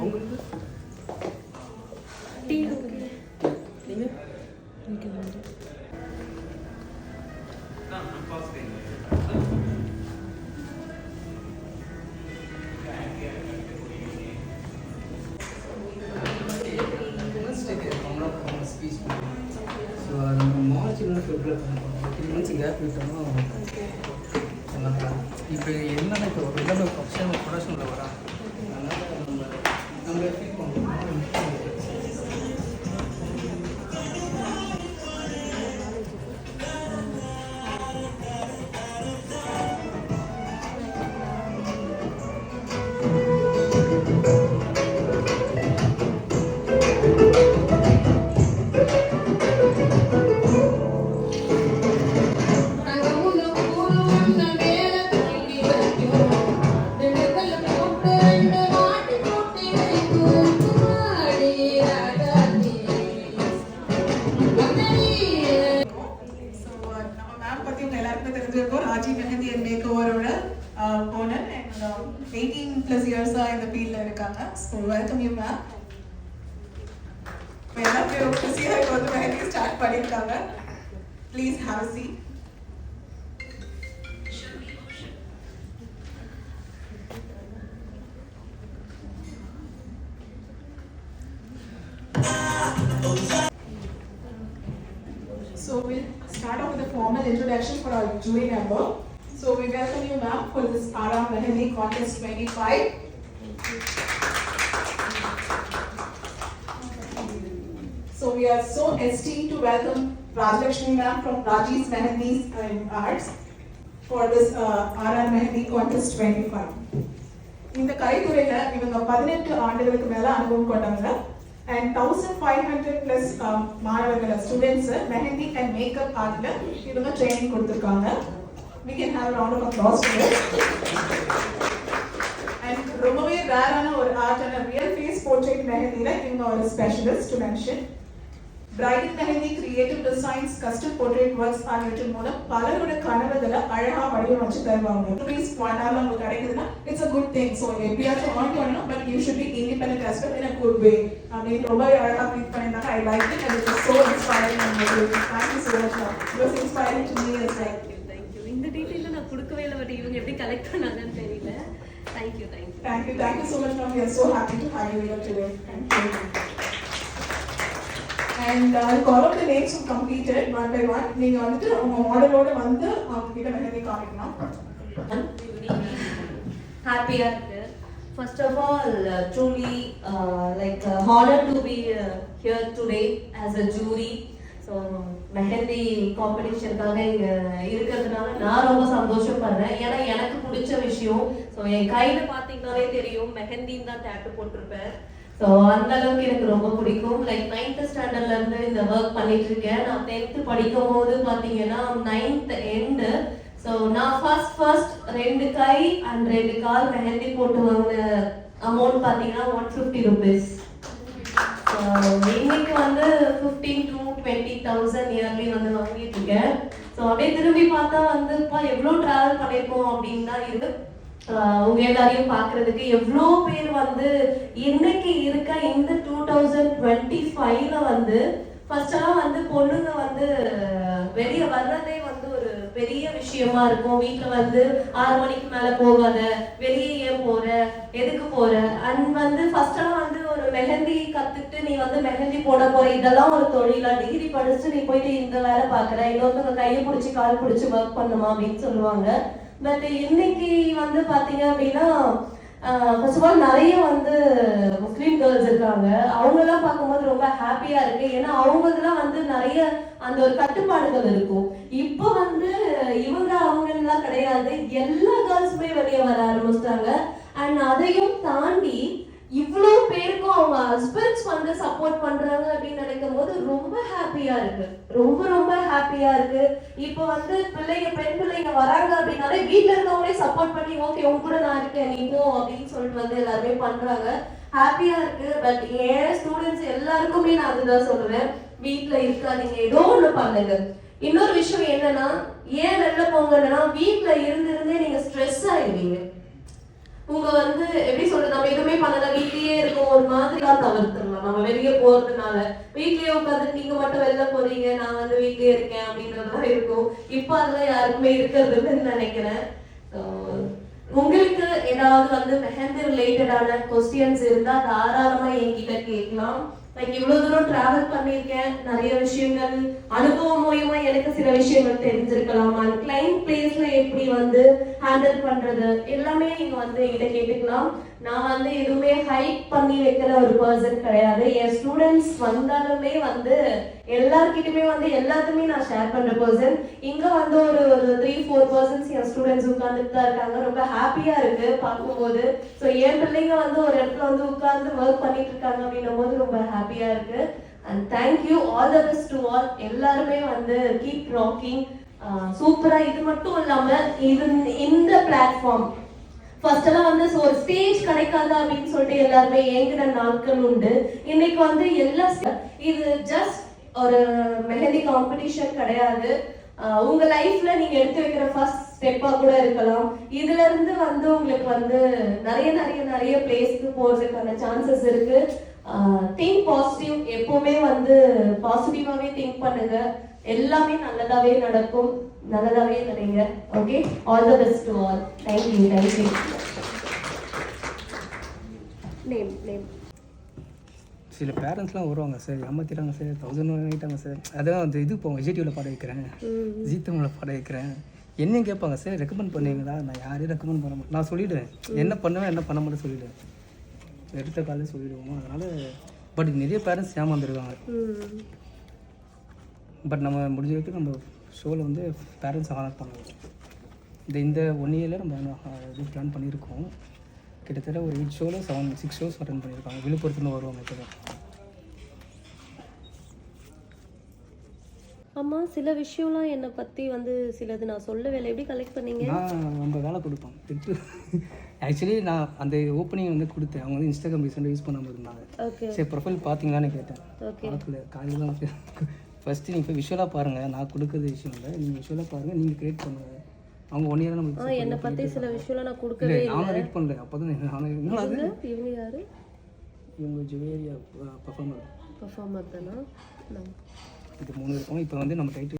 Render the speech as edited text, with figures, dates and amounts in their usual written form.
உங்களுக்கு tea okay. நீங்க எனக்கு வேண்டாம். ஸோ அது நம்ம மார்ச் இல்லைன்னா ஃபெப்ரவரி பண்ணுறோம் 3 months கேப் விட்டோம்னா இப்போ என்னென்ன இப்போ எல்லாமே ப்ரொடக்ஷனில் வரா அதனால் நம்ம ஃபீல் பண்ணுறோம். Raji Mehendi and Makeover owner and 18+ years in the field irukanga. So welcome you ma'am. Mela pe see hai ko mehendi start pannirukanga. Please have a seat. So we'll start off with a formal introduction for our jury member. So we welcome you ma'am for this Aram Mehendi Contest 25. So we are so esteemed to welcome Rajlakshmi ma'am from Raji's Mehendis and Arts for this Aram Mehendi Contest 25. இந்த கலைத்துறையில இவங்க 18 ஆண்டுகளுக்கு மேல அனுபவம் கொண்டவங்க and 1500+ மாணவர்கள் students mehndi and makeup ஆர்ட்ல இவங்க training கொடுத்திருக்காங்க. We can have a round of applause for this. And ரொம்பவே ரேரான ஒரு ஆர்ட்டான ரியல் ஃபேஸ் போர்ட்ரேட் மெஹந்தில இவங்க ஒரு specialist to mention. Bridal mehndi creative designs custom portrait works ஆகியவற்று மூலம் பலரோட கனவுகளை அழகா வடிவமைச்சு தருவாங்க. ருபீஸ் $1 உங்களுக்கு கிடைக்குதுன்னா it's a good thing. So எப்படியாச்சும் earn பண்ணணும், but you should be independent as well in a good way. அப்படின்னு ரொம்ப அழகா ப்ரீட் பண்ணிருந்தாங்க. I like it and it was so inspiring and motivating. Thank you so much. It was inspiring to me as well. Thank you. இந்த டீடைல நான் கொடுக்கவே இல்லை, but இவங்க எப்படி கலெக்ட் பண்ணாங்கன்னு தெரியல. Thank you. Thank you so much ma'am. We are so happy to have you here today. Thank you. And I'll call out the names who completed one by one. நீங்க வந்துட்டு உங்க மாடலோட வந்து அவங்க கிட்ட மெஹந்தி காமிக்கணும். Happy first of all, truly honored to be here today as a jury. So mehndi காம்படிஷனுக்காக இங்க இருக்கிறதுனால நான் ரொம்ப சந்தோஷப்படுறேன். ஏன்னா எனக்கு பிடிச்ச விஷயம். ஸோ என் கையில பார்த்தீங்கன்னாலே தெரியும் மெஹந்தின்னு தான் டேட்டு போட்டிருப்பேன். ஸோ அந்த அளவுக்கு எனக்கு ரொம்ப பிடிக்கும். லைக் 9th ஸ்டாண்டர்ட்ல இருந்து இந்த ஒர்க் பண்ணிட்டு இருக்கேன். நான் 10th படிக்கும் போது பார்த்தீங்கன்னா 9th எண்டு. ஸோ நான் ஃபர்ஸ்ட் 2 கை அண்ட் 2 கால் மெஹந்தி போட்டு வாங்கின அமௌண்ட் பார்த்தீங்கன்னா 150 rupees. இன்னைக்கு வந்து 15 to 20,000 இயர்லி வந்து வாங்கிட்டு இருக்கேன். ஸோ அப்படியே திரும்பி பார்த்தா வந்து எவ்வளோ டிராவல் பண்ணியிருக்கோம் அப்படின்னு தான் இருக்கு. உங்க எல்லாரையும் பாக்குறதுக்கு எவ்வளோ பேர் வந்து இன்னைக்கு இருக்க இந்த 2025ல வந்து ஃபர்ஸ்ட் எல்லாம் வந்து பொண்ணுங்க வந்து வெளியே வர்றதே வந்து ஒரு பெரிய விஷயமா இருக்கும். வீட்டுல வந்து 6 மணிக்கு மேல போகாத, வெளியே ஏன் போற, எதுக்கு போற, அண்ட் வந்து ஃபர்ஸ்ட் எல்லாம் வந்து ஒரு மெஹந்தி கத்துட்டு நீ வந்து மெஹந்தி போட போற, இதெல்லாம் ஒரு தொழிலா, டிகிரி படிச்சுட்டு நீ போயிட்டு இந்த வேலை பாக்குற, இன்னொருத்தவங்க கையை பிடிச்சி கால் பிடிச்சி ஒர்க் பண்ணுமா அப்படின்னு சொல்லுவாங்க. பட் இன்னைக்கு வந்து பாத்தீங்க அப்படின்னா ஃபர்ஸ்ட் ஆஃப் ஆல் நிறைய வந்து முஸ்லீம் கேர்ள்ஸ் இருக்காங்க. அவங்கெல்லாம் பார்க்கும்போது ரொம்ப ஹாப்பியா இருக்கு. ஏன்னா அவங்கெல்லாம் வந்து நிறைய அந்த ஒரு கட்டுப்பாடுகள் இருக்கும். இப்போ வந்து அவங்கெல்லாம் கிடையாது, எல்லா கேர்ள்ஸுமே வெளியே வர ஆரம்பிச்சிட்டாங்க. அண்ட் அதையும் தாண்டி இவ்வளோ பேருக்கும் அவங்க ஹஸ்பண்ட்ஸ் வந்து சப்போர்ட் பண்றாங்க அப்படின்னு நினைக்கும் போது ரொம்ப ஹாப்பியா இருக்கு. ரொம்ப ஹாப்பியா இருக்கு. இப்போ வந்து பெண் பிள்ளைங்க வராங்க அப்படின்னாலே வீட்டுல இருக்கவங்களே சப்போர்ட் பண்ணி ஓகே உங்க கூட நான் இருக்கேன் நீ போ அப்படின்னு சொல்லிட்டு வந்து எல்லாருமே பண்றாங்க. ஹாப்பியா இருக்கு. பட் ஏன் ஸ்டூடெண்ட்ஸ் எல்லாருக்குமே நான் அதுதான் சொல்லுவேன், வீட்டுல இருக்காதீங்க, ஏதோ ஒண்ணு பண்ணுங்க. இன்னொரு விஷயம் என்னன்னா, ஏன் வெளில போங்கன்னா வீட்டுல இருந்தே நீங்க ஸ்ட்ரெஸ் ஆயிடுவீங்க. உங்க வந்து எப்படி சொல்றது, நம்ம எதுவுமே பண்ணல வீட்லயே இருக்கோம் ஒரு மாதிரிலாம் தவிர்த்துடலாம். நம்ம வெளியே போறதுனால வீட்லயே உட்காந்து நீங்க மட்டும் வெளில போறீங்க, நான் வந்து வீட்லயே இருக்கேன் அப்படின்றதுலாம் இருக்கும். இப்போ அதெல்லாம் யாருக்குமே இருக்கிறதுன்னு நினைக்கிறேன். உங்களுக்கு ஏதாவது வந்து மெஹந்தி ரிலேட்டடான கொஸ்டின்ஸ் இருந்தா தாராளமா என்கிட்ட கேட்கலாம். லைக் இவ்வளவு தூரம் டிராவல் பண்ணியிருக்கேன், நிறைய விஷயங்கள் அனுபவம் மூலியமா எனக்கு சில விஷயங்கள் தெரிஞ்சிருக்கலாம். அண்ட் கிளைண்ட் பிளேஸ்ல எப்படி வந்து ஹேண்டில் பண்றது எல்லாமே நீங்க வந்து என்கிட்ட கேட்டுக்கலாம். நான் வந்து எதுவுமே ஹைட் பண்ணி வைக்கிற ஒரு பர்சன் கிடையாது. என் ஸ்டூடெண்ட்ஸ் வந்தாலுமே வந்து எல்லார்கிட்டயுமே வந்து எல்லாத்தையுமே நான் ஷேர் பண்ற பர்சன். இங்க வந்து ஒரு 3-4 பர்சன்ஸ் என் ஸ்டூடெண்ட்ஸ் உட்கார்ந்துட்டு தான் இருக்காங்க. ரொம்ப ஹாப்பியா இருக்கு பார்க்கும்போது. ஸோ என் பிள்ளைங்க வந்து ஒரு இடத்துல வந்து உட்கார்ந்து ஒர்க் பண்ணிட்டு இருக்காங்க அப்படின்னும் போது ரொம்ப ஹாப்பியா இருக்கு. And thank you, all the best to all. எல்லாருமே வந்து கீப் ராக்கிங். சூப்பரா. இது மட்டும் இல்லாம இந்த பிளாட்ஃபார்ம் ஃபர்ஸ்ட் எல்லாம் வந்து ஒரு ஸ்டேஜ் கிடைக்காதா அப்படின்னு சொல்லிட்டு எல்லாருமே ஏங்குற நாட்கள் உண்டு. இன்னைக்கு வந்து இது ஜஸ்ட் ஒரு மெஹந்தி காம்படிஷன் கிடையாது. உங்க லைஃப்ல நீங்க எடுத்து வைக்கிற ஃபர்ஸ்ட் ஸ்டெப்பா கூட இருக்கலாம். இதுல இருந்து வந்து உங்களுக்கு வந்து நிறைய நிறைய நிறைய பிளேஸ்க்கு போறதுக்கான சான்சஸ் இருக்கு. Think positive. எப்பவுமே வந்து பாசிட்டிவாவே திங்க் பண்ணுங்க. எல்லாமே நல்லதாவே நடக்கும். நல்லதாவே நினைங்க. Okay, all the best to all. Thank you. Name சில பேரண்ட்ஸ்லாம் வருவாங்க சார், ஏமாத்திட்டாங்க சார், 1000 வாங்கிட்டாங்க சார். அதான் அந்த இது போங்க விஜய் டிவியில் பாட வைக்கிறேன், ஜீ தமிழில் பாட வைக்கிறேன். என்னையும் கேட்பாங்க சார் ரெக்கமெண்ட் பண்ணுவீங்களா? நான் யாரையும் ரெக்கமெண்ட் பண்ண மாட்டேன். நான் சொல்லிவிடுவேன் என்ன பண்ணுவேன் என்ன பண்ண மாட்டேன் சொல்லிவிடுவேன். எடுத்த காலையில் சொல்லிவிடுவோம். அதனால் பட் நிறைய பேரண்ட்ஸ் ஏமாந்துருக்காங்க. பட் நம்ம முடிஞ்ச வரைக்கும் நம்ம ஷோவில் வந்து பேரண்ட்ஸ் ஹானர் பண்ணுவோம். இந்த 1 இயரில் நம்ம இது பிளான் பண்ணியிருக்கோம். கிட்டத்தட்ட ஒரு 8 ஷோவில் 6 ஷோஸ் அட்டன் பண்ணியிருக்காங்க. விழுப்புரத்துலேருந்து வருவாங்க. இப்போ ஆமாம், சில விஷயம்லாம் என்னை பற்றி வந்து சிலது நான் சொல்ல வேலை எப்படி கலெக்ட் பண்ணீங்க? நான் நம்ம வேலை கொடுப்போம். ஆக்சுவலி நான் அந்த ஓப்பனிங் வந்து கொடுத்தேன். அவங்க வந்து இன்ஸ்டாகிராம் ரீசெண்டாக யூஸ் பண்ணாமல் இருந்தாங்க. ஓகே, சரி ப்ரொஃபைல் பார்த்தீங்களான்னு கேட்டேன். ஓகே, காலையில் தான் ஃபஸ்ட்டு நீங்கள் போய் விஷுவலாக பாருங்கள். நான் கொடுக்குறது விஷயம் இல்லை, நீங்கள் விஷுவலாக பாருங்கள், நீங்கள் கிரியேட் பண்ணுங்கள். அவங்க 1 இயர் நம்ம என்னை பற்றி சில விஷயம்லாம் நான் கொடுக்கவே இல்லை. நானும் ரீட் பண்ணல. அப்போ தான் நானும் இவங்க யாரு? இவங்க ஜுவேரியா பர்ஃபார்மர் தானா? இது 3 இருக்கோம். இப்போ வந்து நம்ம டைட்டில்